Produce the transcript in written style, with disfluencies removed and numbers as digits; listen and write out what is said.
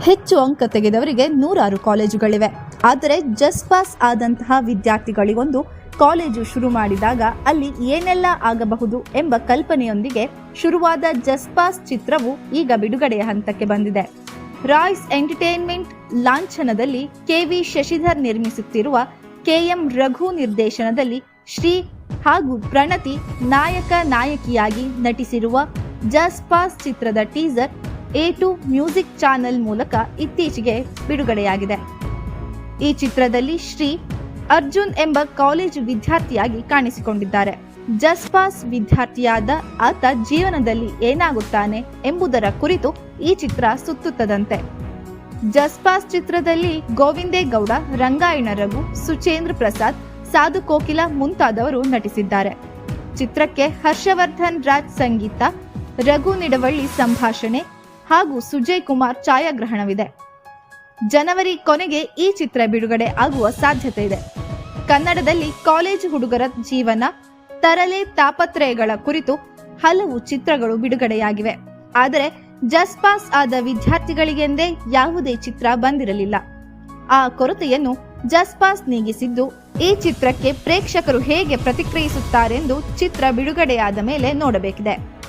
ಹೆಚ್ಚು ಅಂಕ ತೆಗೆದವರಿಗೆ ನೂರಾರು ಕಾಲೇಜುಗಳಿವೆ. ಆದರೆ ಜಸ್ಟ್ ಪಾಸ್ ಆದಂತಹ ವಿದ್ಯಾರ್ಥಿಗಳಿಗೊಂದು ಕಾಲೇಜು ಶುರು ಮಾಡಿದಾಗ ಅಲ್ಲಿ ಏನೆಲ್ಲ ಆಗಬಹುದು ಎಂಬ ಕಲ್ಪನೆಯೊಂದಿಗೆ ಶುರುವಾದ ಜಸ್ಟ್ ಪಾಸ್ ಚಿತ್ರವು ಈಗ ಬಿಡುಗಡೆಯ ಹಂತಕ್ಕೆ ಬಂದಿದೆ. ರಾಯ್ಸ್ ಎಂಟರ್ಟೈನ್ಮೆಂಟ್ ಲಾಂಛನದಲ್ಲಿ ಕೆವಿ ಶಶಿಧರ್ ನಿರ್ಮಿಸುತ್ತಿರುವ ಕೆಎಂ ರಘು ನಿರ್ದೇಶನದಲ್ಲಿ ಶ್ರೀ ಹಾಗೂ ಪ್ರಣತಿ ನಾಯಕ ನಾಯಕಿಯಾಗಿ ನಟಿಸಿರುವ ಜಸ್ಟ್ ಪಾಸ್ ಚಿತ್ರದ ಟೀಸರ್ A2 ಮ್ಯೂಸಿಕ್ ಚಾನೆಲ್ ಮೂಲಕ ಇತ್ತೀಚೆಗೆ ಬಿಡುಗಡೆಯಾಗಿದೆ. ಈ ಚಿತ್ರದಲ್ಲಿ ಶ್ರೀ ಅರ್ಜುನ್ ಎಂಬ ಕಾಲೇಜು ವಿದ್ಯಾರ್ಥಿಯಾಗಿ ಕಾಣಿಸಿಕೊಂಡಿದ್ದಾರೆ. ಜಸ್ಟ್ ಪಾಸ್ ವಿದ್ಯಾರ್ಥಿಯಾದ ಆತ ಜೀವನದಲ್ಲಿ ಏನಾಗುತ್ತಾನೆ ಎಂಬುದರ ಕುರಿತು ಈ ಚಿತ್ರ ಸುತ್ತುತ್ತದಂತೆ. ಜಸ್ಟ್ ಪಾಸ್ ಚಿತ್ರದಲ್ಲಿ ಗೋವಿಂದೇ ಗೌಡ, ರಂಗಾಯಣ ರಘು, ಸುಚೇಂದ್ರ ಪ್ರಸಾದ್, ಸಾಧು ಕೋಕಿಲ ಮುಂತಾದವರು ನಟಿಸಿದ್ದಾರೆ. ಚಿತ್ರಕ್ಕೆ ಹರ್ಷವರ್ಧನ್ ರಾಜ್ ಸಂಗೀತ, ರಘು ನಿಡವಳ್ಳಿ ಸಂಭಾಷಣೆ ಹಾಗೂ ಸುಜಯ್ ಕುಮಾರ್ ಛಾಯಾಗ್ರಹಣವಿದೆ. ಜನವರಿ ಕೊನೆಗೆ ಈ ಚಿತ್ರ ಬಿಡುಗಡೆ ಆಗುವ ಸಾಧ್ಯತೆ ಇದೆ. ಕನ್ನಡದಲ್ಲಿ ಕಾಲೇಜು ಹುಡುಗರ ಜೀವನ, ತರಲೆ, ತಾಪತ್ರಯಗಳ ಕುರಿತು ಹಲವು ಚಿತ್ರಗಳು ಬಿಡುಗಡೆಯಾಗಿವೆ. ಆದರೆ ಜಸ್ಟ್ ಪಾಸ್ ಆದ ವಿದ್ಯಾರ್ಥಿಗಳಿಗೆಂದೇ ಯಾವುದೇ ಚಿತ್ರ ಬಂದಿರಲಿಲ್ಲ. ಆ ಕೊರತೆಯನ್ನು ಜಸ್ಟ್ ಪಾಸ್ ನೀಗಿಸಿದ್ದು ಈ ಚಿತ್ರಕ್ಕೆ ಪ್ರೇಕ್ಷಕರು ಹೇಗೆ ಪ್ರತಿಕ್ರಿಯಿಸುತ್ತಾರೆಂದು ಚಿತ್ರ ಬಿಡುಗಡೆಯಾದ ಮೇಲೆ ನೋಡಬೇಕಿದೆ.